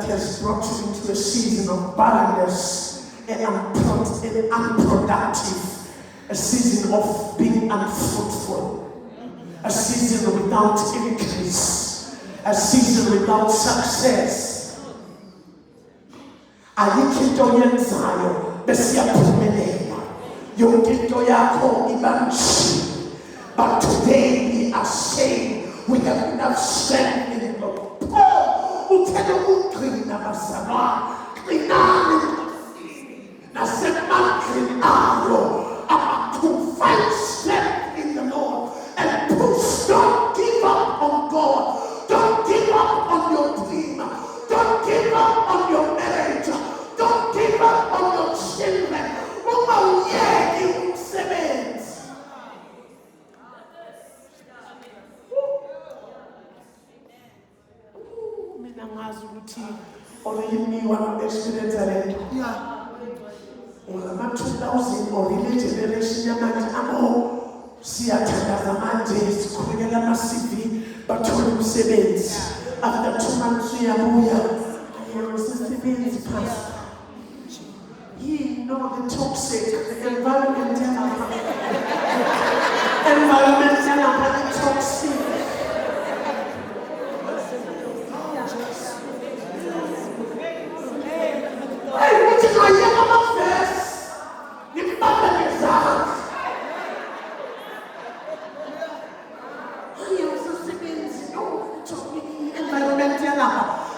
has brought you into a season of barrenness and unproductive, a season of being unfruitful, a season without increase, a season without success. Ayikho into oyenzayo bese iyaphumelela, yonke into yakho iba nje. But today we are saying we have enough strength in the Lord. Uthela ukugcina bazalwane, qinani nasemandleni ayo, to find strength in the Lord and push. Don't give up on God. Don't give up on your dream. Don't give up on your marriage. Don't give up on your children. Ungawuyeki umsebenzi. Mina ngazi ukuthi oyimiwa no-experience lento. Ngama 2000 or ile generation yamanje siyathandaza manje sikhulekela ama-CV bathola umsebenzi. After 2 months uyabuya ayosisebenzi phasi. You know the toxic, the environment the toxic.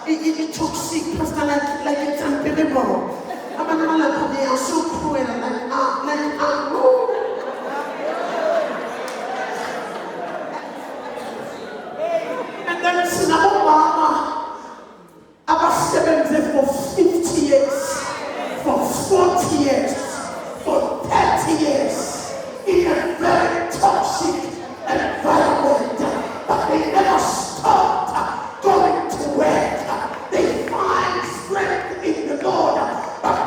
It toxic, Pastor, like it's unbelievable. They are so cruel, and then Sinaboma, about 70 for 50 years, for 40 years, for 30 years, in a very toxic environment, but they never stopped going to work. They find strength in the Lord, but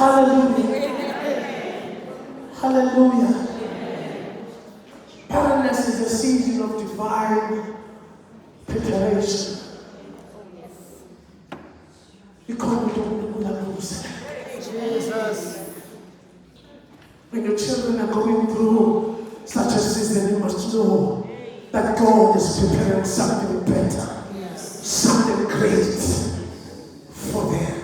hallelujah. Hallelujah. Barrenness is a season of divine preparation. Jesus. When your children are going through such a season, you must know that God is preparing something better, something great for them.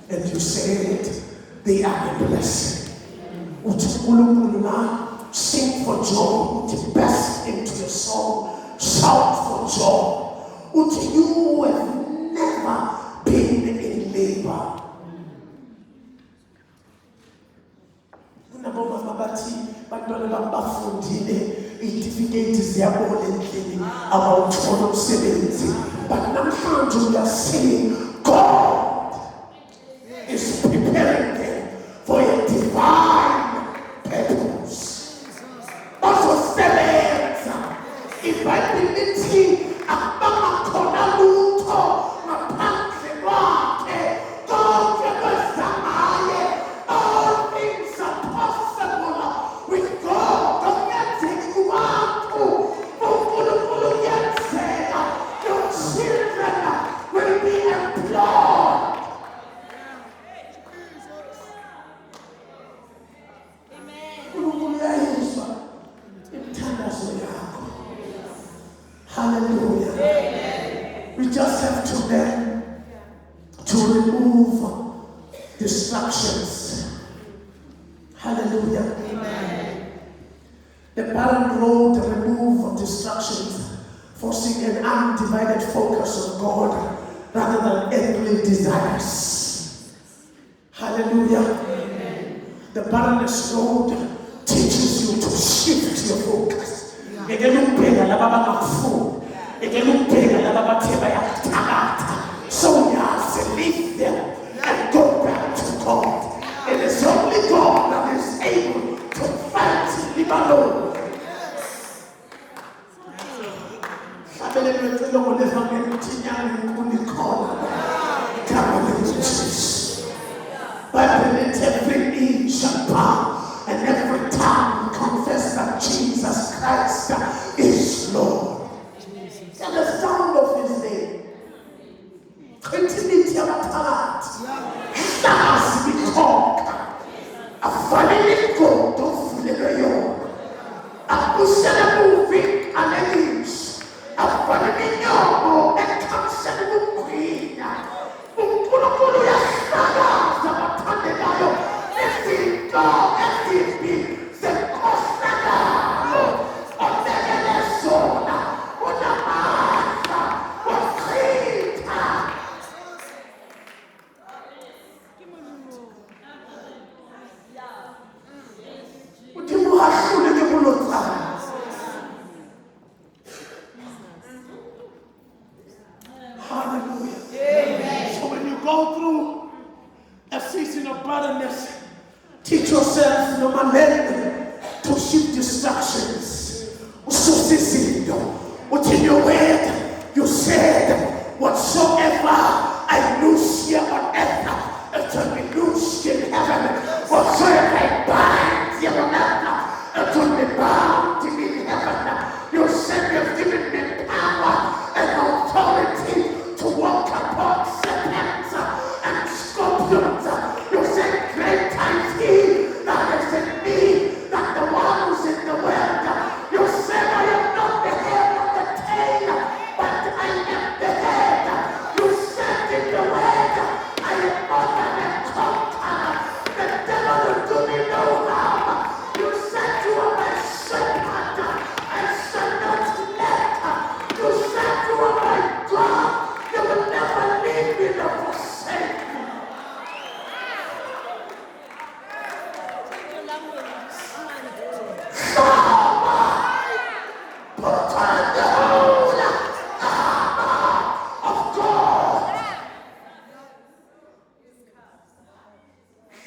And you said they are a blessing. Sing for joy, burst into your soul, shout for joy. You have never been in labor. But now we are saying God is preparing them for a divine purpose. Also celebrate if I believe all things are possible with God. Don't get it you want to. Your children will be employed. Hallelujah. Amen. We just have to learn to remove distractions. Hallelujah. Amen. The barren road remove distractions, forcing an undivided focus on God rather than earthly desires. Hallelujah. The barrenness road teaches you to shift your focus. So you have to leave them and go back to God. It is only God that is able to fight Lebanon. But every knee shall bow and every tongue confess that Jesus Christ is Lord. And the sound of his name. Continue to heart. Stars be called. A family go to Fulero. A Busana moving and a news. A family no and cancer queen. Unkulu ya Sada, Zamatandao, every dog, every bee, the Costado, on the Venezuela, on the Masa, on Creta. Hallelujah. Amen. So when you go through a season of barrenness, teach yourself no man to shift distractions. What in your word you said, whatsoever I loose here on earth, it shall be loosed in heaven. Whatsoever I bind here on earth, it will be bound in heaven. You said you've given me power and authority to walk upon serpents and scorpions. You said greater is he that is in me than the one who's in the world. You said I am not the head of the tail, but I am the head. You said in the word, I am more than a conqueror. The devil will do me no harm. You said you are my shepherd. I shall not let. You said you are my God. You will never leave me nor forsake me. Put on the whole armor of God.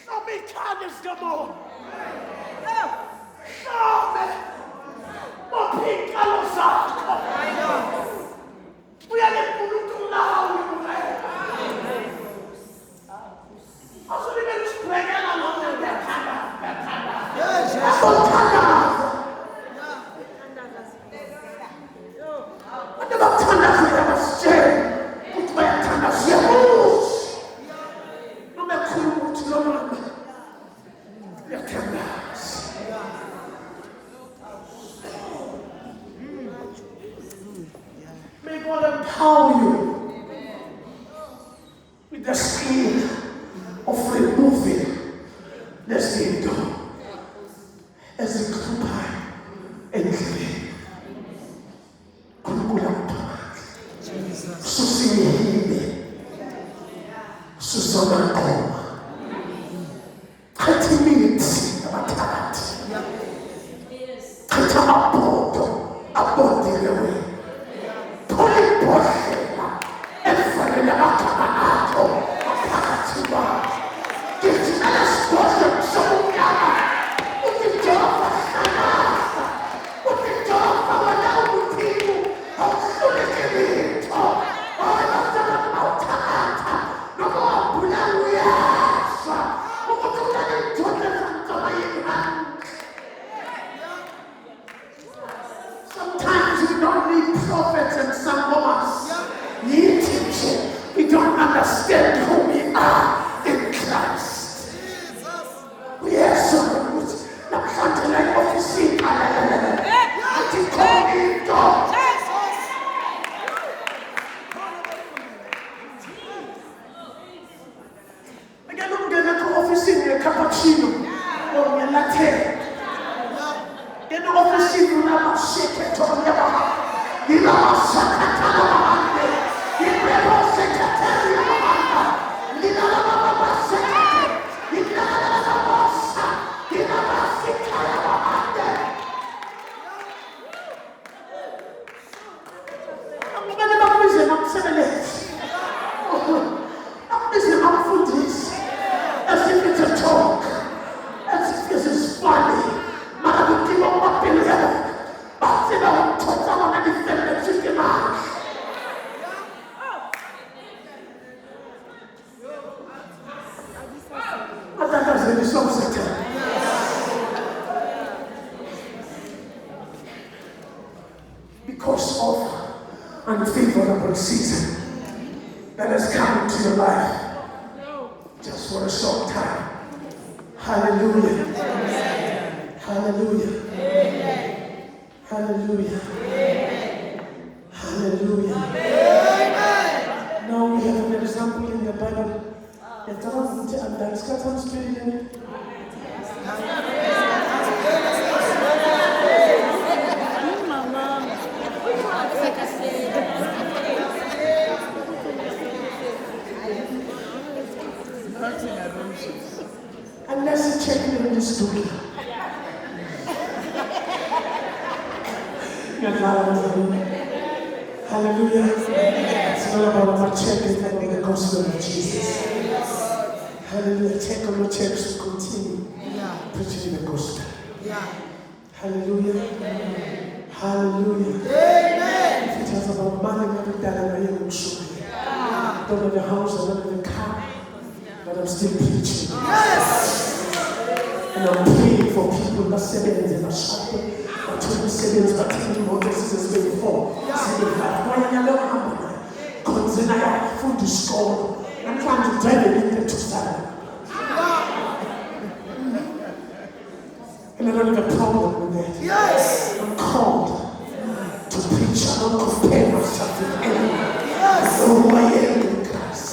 Show me kindness no more. Show me. More pink colors up. We are the Pulutu now. Also, the men spread along their panda. May God empower you with the skill of removing the sin as the Kupai and Susini Susana 30 minutes about that. Sometimes we don't need prophets and sangomas. We don't understand who we are in Christ. We are so good. Now, something like office. I can call him God. I can look at the office in a cappuccino or a latte. Get the office in a shake it on your back. You know, because of unfavorable season that has come into your life just for a short time. Hallelujah. Amen. Hallelujah. Amen. Hallelujah. Amen. Hallelujah. Amen. Now we have an example in the Bible. Unless you check in this story. Hallelujah. It's not about my check, it's about the gospel of Jesus. Hallelujah. Check on your checks to continue preaching the gospel. Hallelujah. Hallelujah. Amen. If it was about money, every dollar I am showing. Don't have the house, I don't have the car, but I'm still preaching. And I'm praying for people, not 7 and not shopping, not 27, but 10 more dresses as before. 75. Why are you not considering food to score? I'm trying to drive it into salad. And I don't have a problem with that. Yes! I'm called to preach. I don't compare myself with anyone. Yes! I know who I am in Christ.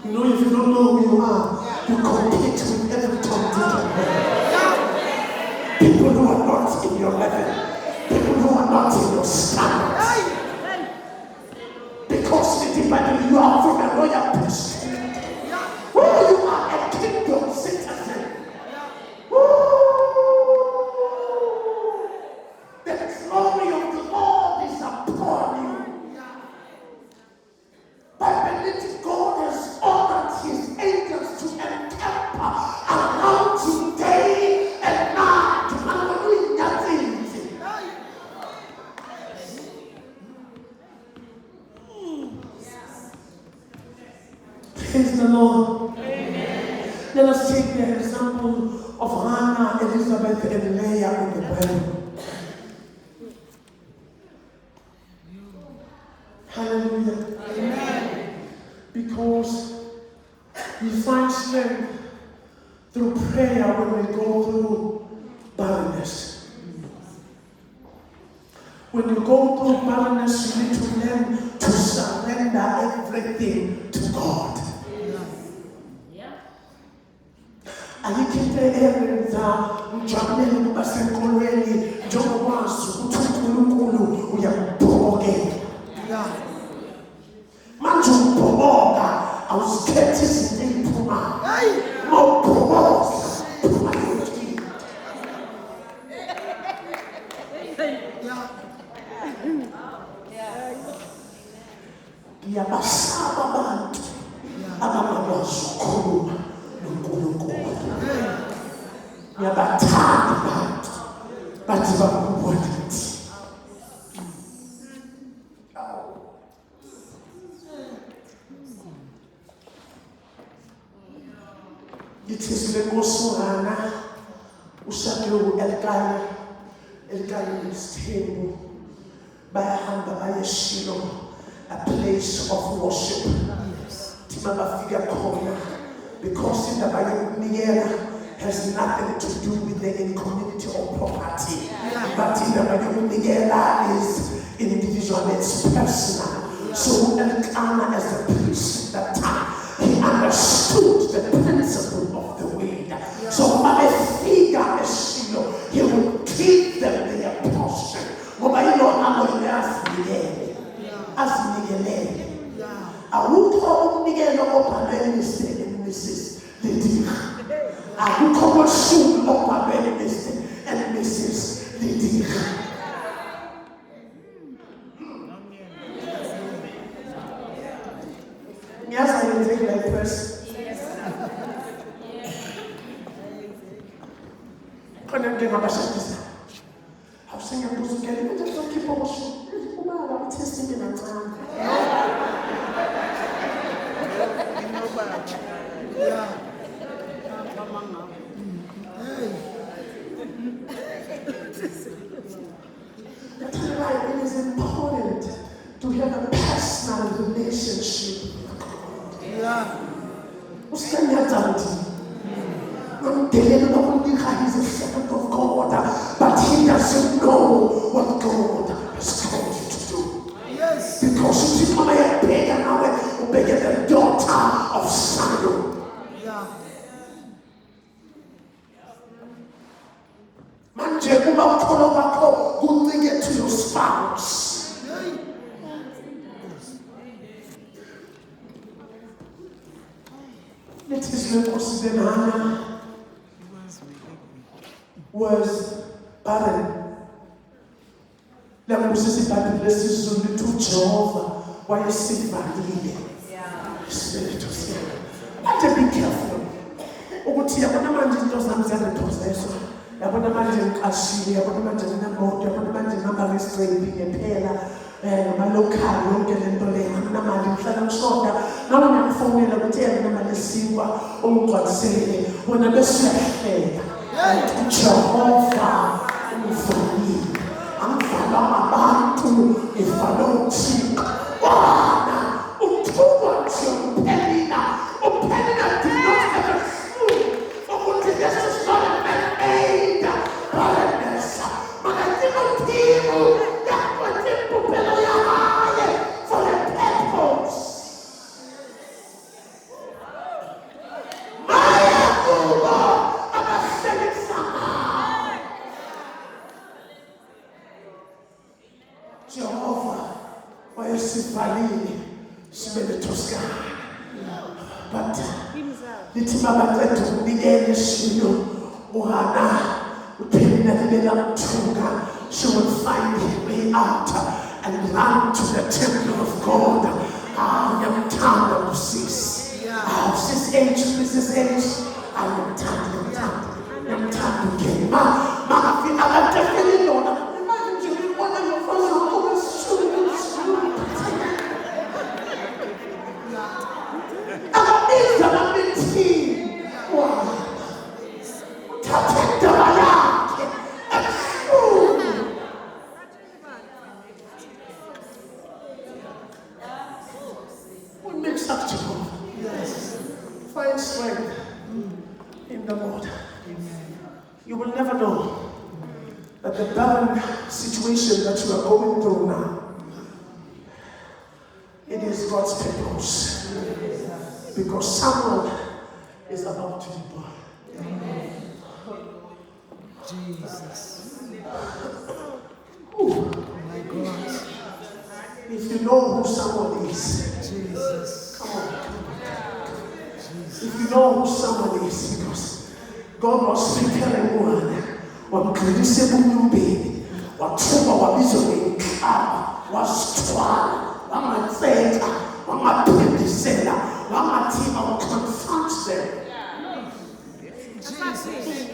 You know, if you don't know who you are, you compete with every Tom, Dick, and Harry. People who are not in your level. People who are not in your standards. Because in the Bible, you are from a royal priesthood. You are a kingdom citizen. The glory of the Lord is upon you. I believe God has ordered his angels to encamp around you day and night. Hallelujah. Praise the Lord. Amen. Let us take the example of Hannah, Elizabeth, and Leah in the Bible. Hallelujah. Amen. Because we find strength through prayer when we go through barrenness. When you go through barrenness, you need to learn to surrender everything to God. Alikite erenza mjameli basenkolweni njoba wasu uthukulunkulu uyamboke manje ubhoboka awusikhethi izinto eziphuma mawubhoboka phuma yonke ngiyabasaba abantu abangakwazi ukukhuluma noNkulunkulu. Ngiyabathanda abantu bathi bakubona ukuthi ngithi silenkosuhana ushade u-Elkana nesithembu bayahamba baye-Shilo, a place of worship. Thima bafika khona because indaba yokunikela has nothing to do with the community or property. But indaba yokunikela is individual, it's personal. So Elkanah, as a priest at that time, he understood the principle of the wind. So by a figure as Shiloh, he would give them their portion. Awukho umnikelo obhalwe Mrs. Lydia. Awukho umshumi obhalwe Mr. and Mrs. Lydia. Yes, I will take that person. Couldn't give up a shot. I was saying, I'm just getting it. Just keep on shooting. I'm testing in a time. That's why it is important to have a personal relationship with God. He's a servant of God, but he doesn't know what God has called you to do. Yes. Because you may have been the daughter of Samuel. Yeah. Manje uma ukholo wakho kuncike to your spouse. It is the Nkosi Hannah was barren. La Moses Bible lesizulu to Jehovah wayesivalile. Spirit of sin. But be careful. Ukuthi yabona manje into zami ziyangiphoseso. Yabona manje ngiqashile, yabona manje nginamoto, yabona manje ngihamba ngestraight ngempela. Local yonke lento leyo nginamali ngihlala ngishoda ngabe ngiyafonela ukuthi nginamali esiwa ungigcwalisele wona bese uyahleka Jehovah uvalile angivala abantu ivala uThixo wana uthuba nje uphelina did not have a clue ukuthi this is not a man-made barrenness but I think of people for a purpose. Jehovah, why is it valid? But the Timaba to the end, she will find her way out and run to the temple of God. I am tired of this. This age, Mrs. H. I am tired again. I definitely know that. Imagine you one of your friends who always shooting. I'm a team. Wow. Find strength in the Lord. You will never know that the barren situation that you are going through now, it is God's purpose. Because someone is about to be born. Jesus. My God. If you know who someone is, Jesus. Come on. If you know who someone is, because God was preparing one baby, was confront them. Jesus.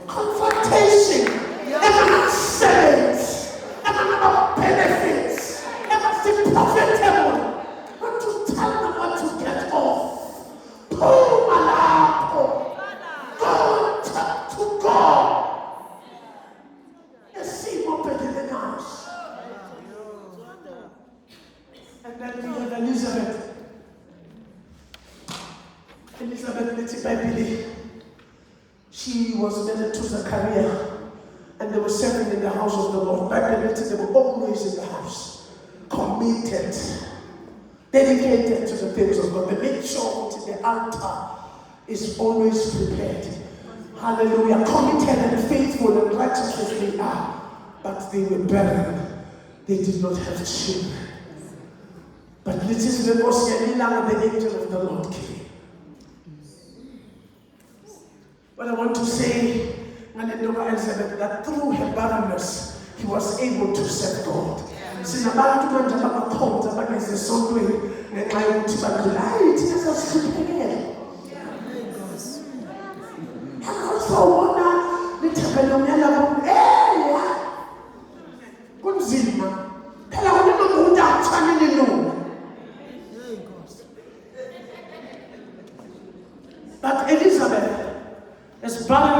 Confrontation. Ever savings. Ever benefits. Ever profitable. Not to tell them what to get off. Oh, my Lord. God to God. You see more better than us. And then we have Elizabeth. Elizabeth Letibabili. She was married to Zachariah. And they were serving in the house of the Lord. Back then, they were always in the house. Committed. Dedicated to the things of God. They made sure that the altar is always prepared. Hallelujah. Committed and faithful and righteous as they are. But they were barren. They did not have children. But it is the most the angel of the Lord came. But I want to say, that through her barrenness, he was able to serve God. Sinabantu manje abakhonza abangezesontweni ngenxa yokuthi badlulayo thina sasihluphekela. Akuzobona lithembele umyala bonke kunzima. Phela wena umuntu akufanele lona.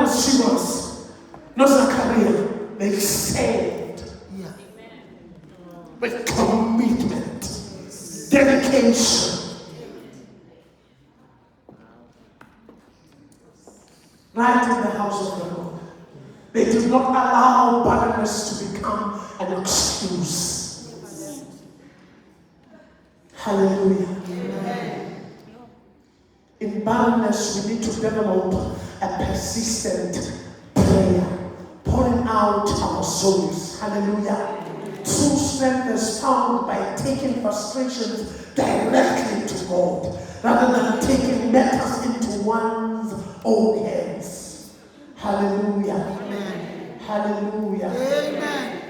not serious, not Zachariah. They served with commitment, dedication. Right in the house of the Lord. They did not allow barrenness to become an excuse. Hallelujah. Amen. In barrenness, we need to develop a persistent prayer, pouring out our souls. Hallelujah. True strength is found by taking frustrations directly to God, rather than taking matters into one's own hands. Hallelujah. Amen. Hallelujah. Amen.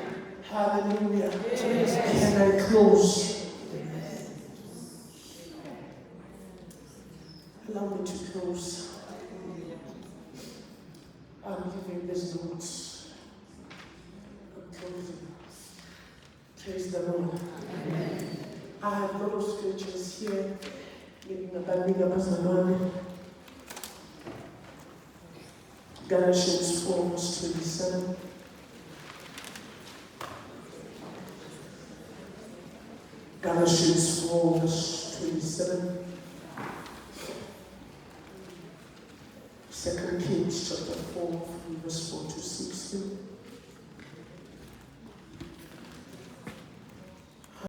Hallelujah. Can I close? Allow me to close. I'm giving this notes. I'm closing. Praise the Lord. Amen. I have a lot of scriptures here. Galatians 4 verse 27. Galatians 4 verse 27. 2 Kings chapter 4 verse 4 to 16.